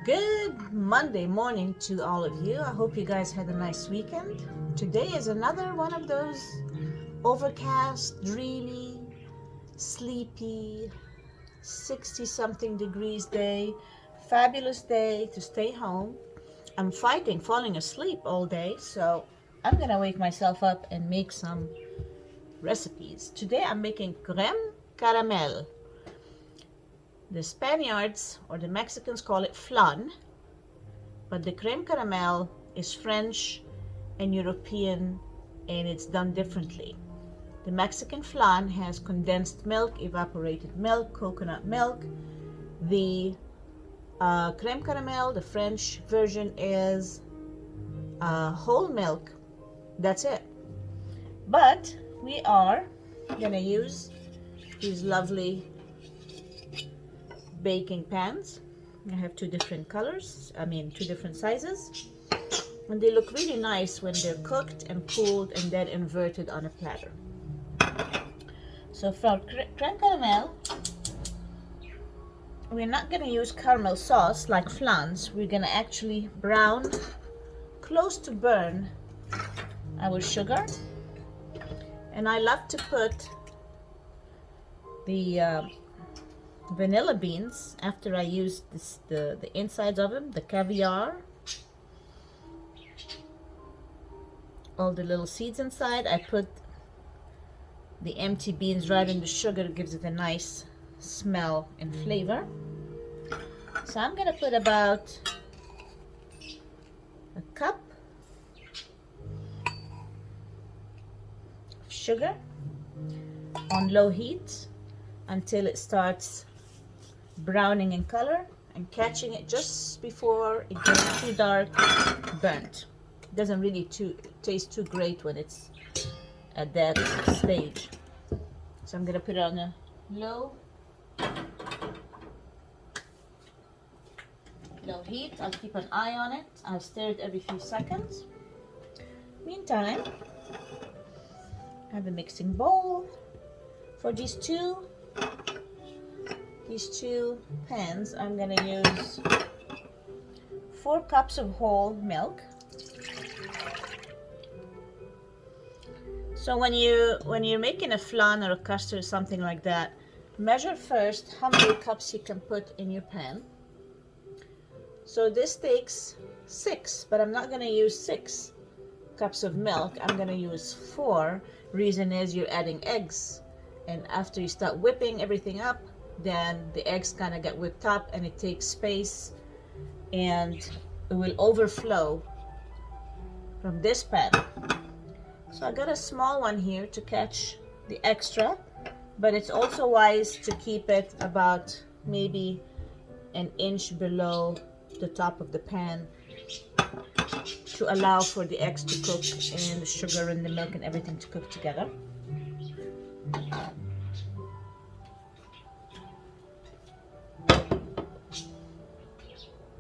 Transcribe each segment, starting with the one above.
Good Monday morning to all of you. I hope you guys had a nice weekend. Today is another one of those overcast, dreamy, sleepy, 60-something degrees day. Fabulous day to stay home. I'm fighting falling asleep all day, so I'm gonna wake myself up and make some recipes. Today I'm making crème caramel. The Spaniards or the Mexicans call it flan, but the crème caramel is French and European, and it's done differently. The Mexican flan has condensed milk, evaporated milk, coconut milk. The crème caramel, the French version, is whole milk. That's it. But we are gonna use these lovely baking pans. I have two different colors, two different sizes, and they look really nice when they're cooked and cooled and then inverted on a platter. So for crème caramel, we're not going to use caramel sauce like flans. We're going to actually brown, close to burn, our sugar. And I love to put the vanilla beans after I use the insides of them, the caviar, all the little seeds inside. I put the empty beans right in the sugar. It gives it a nice smell and flavor. So I'm gonna put about a cup of sugar on low heat until it starts browning in color and catching it just before it gets too dark, burnt. It doesn't really taste too great when it's at that stage. So I'm gonna put it on a low heat. I'll keep an eye on it. I'll stir it every few seconds. Meantime, I have a mixing bowl. For these two pans, I'm gonna use 4 cups of whole milk. So when you're making a flan or a custard or something like that, measure first how many cups you can put in your pan. So this takes 6, but I'm not gonna use 6 cups of milk. I'm gonna use 4. Reason is you're adding eggs, and after you start whipping everything up, then the eggs kind of get whipped up and it takes space and it will overflow from this pan. So I got a small one here to catch the extra, but it's also wise to keep it about maybe an inch below the top of the pan to allow for the eggs to cook and the sugar and the milk and everything to cook together.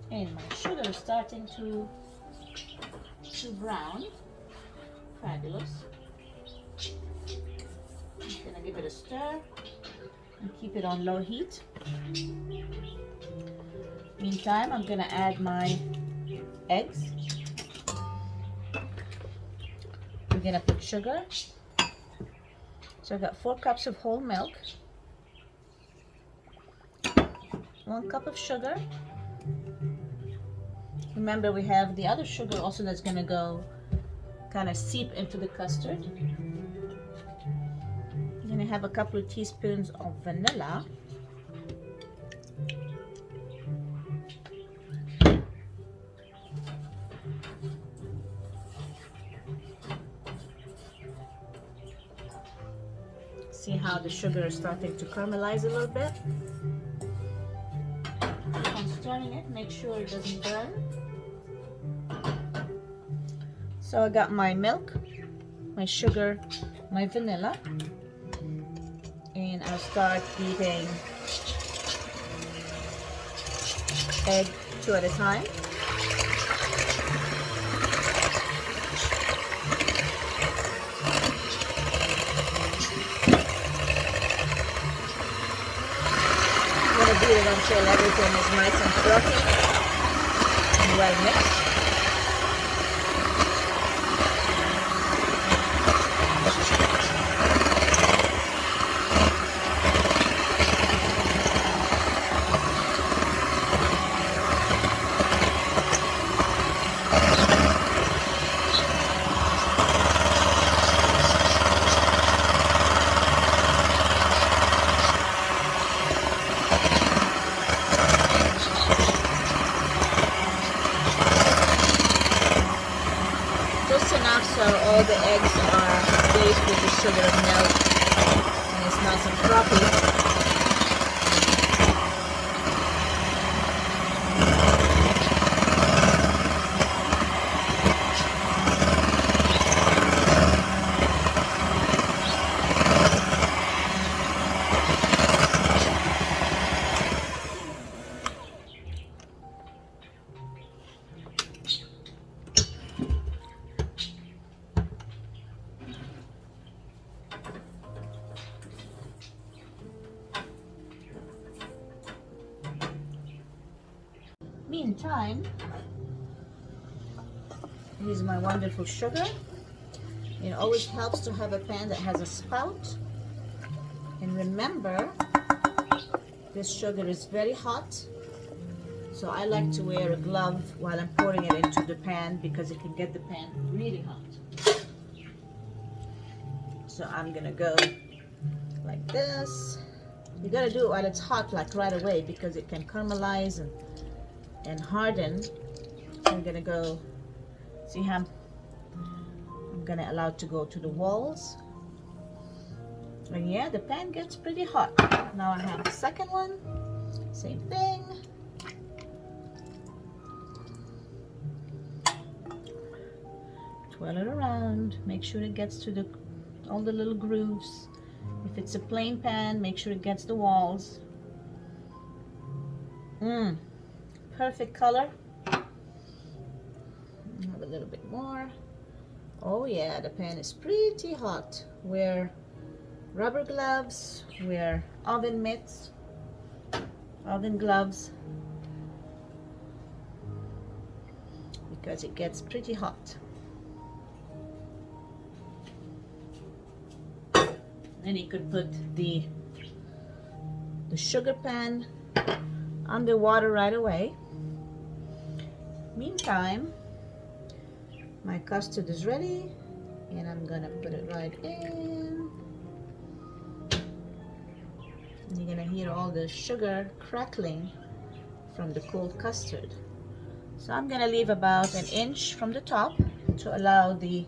And my sugar is starting to brown. Fabulous. I'm gonna give it a stir and keep it on low heat. Meantime, I'm gonna add my eggs. We're gonna put sugar. So I've got 4 cups of whole milk, 1 cup of sugar. Remember, we have the other sugar also that's gonna go kind of seep into the custard. I'm gonna have a couple of teaspoons of vanilla. See how the sugar is starting to caramelize a little bit? Keep on stirring it, make sure it doesn't burn. So I got my milk, my sugar, my vanilla, and I'll start beating egg 2 at a time. I'm gonna beat it until everything is nice and fluffy. well mixed. Just enough so all the eggs are baked with the sugar and milk and it's nice and frothy. Meantime, here's my wonderful sugar. It always helps to have a pan that has a spout. And remember, this sugar is very hot, so I like to wear a glove while I'm pouring it into the pan because it can get the pan really hot. So I'm gonna go like this. You gotta do it while it's hot, like right away, because it can caramelize and harden. I'm gonna go, see how I'm gonna allow it to go to the walls. And yeah, the pan gets pretty hot. Now I have the second one, same thing. Twirl it around, make sure it gets to all the little grooves. If it's a plain pan, make sure it gets the walls. Perfect color. Have a little bit more. Oh yeah, the pan is pretty hot. Wear rubber gloves, wear oven mitts, oven gloves, because it gets pretty hot. Then you could put the sugar pan on the water right away. Meantime, my custard is ready and I'm gonna put it right in. And you're gonna hear all the sugar crackling from the cold custard. So I'm gonna leave about an inch from the top to allow the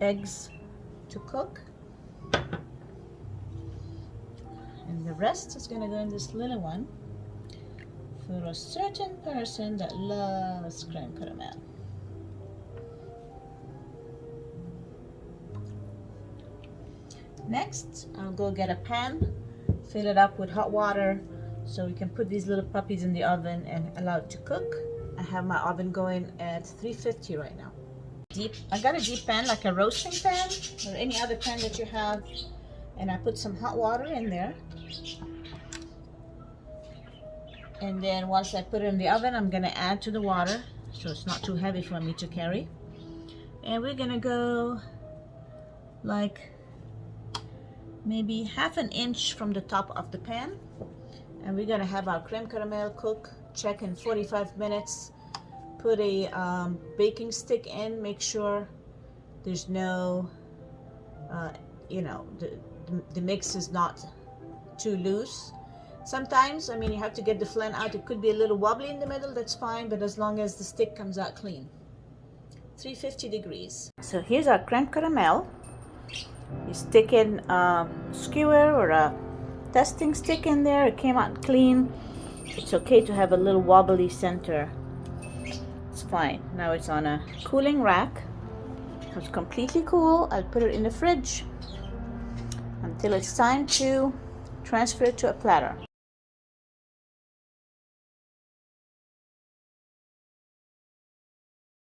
eggs to cook. And the rest is gonna go in this little one for a certain person that loves creme caramel. Next, I'll go get a pan, fill it up with hot water so we can put these little puppies in the oven and allow it to cook. I have my oven going at 350 right now. I got a deep pan, like a roasting pan or any other pan that you have, and I put some hot water in there. And then once I put it in the oven, I'm gonna add to the water so it's not too heavy for me to carry. And we're gonna go like maybe half an inch from the top of the pan. And we're gonna have our creme caramel cook, check in 45 minutes. Put a baking stick in, make sure there's no, the mix is not too loose. Sometimes, I mean, you have to get the flan out. It could be a little wobbly in the middle, that's fine, but as long as the stick comes out clean. 350 degrees. So here's our creme caramel. You stick in a skewer or a testing stick in there. It came out clean. It's okay to have a little wobbly center. It's fine. Now it's on a cooling rack. It's completely cool. I'll put it in the fridge until it's time to transfer it to a platter.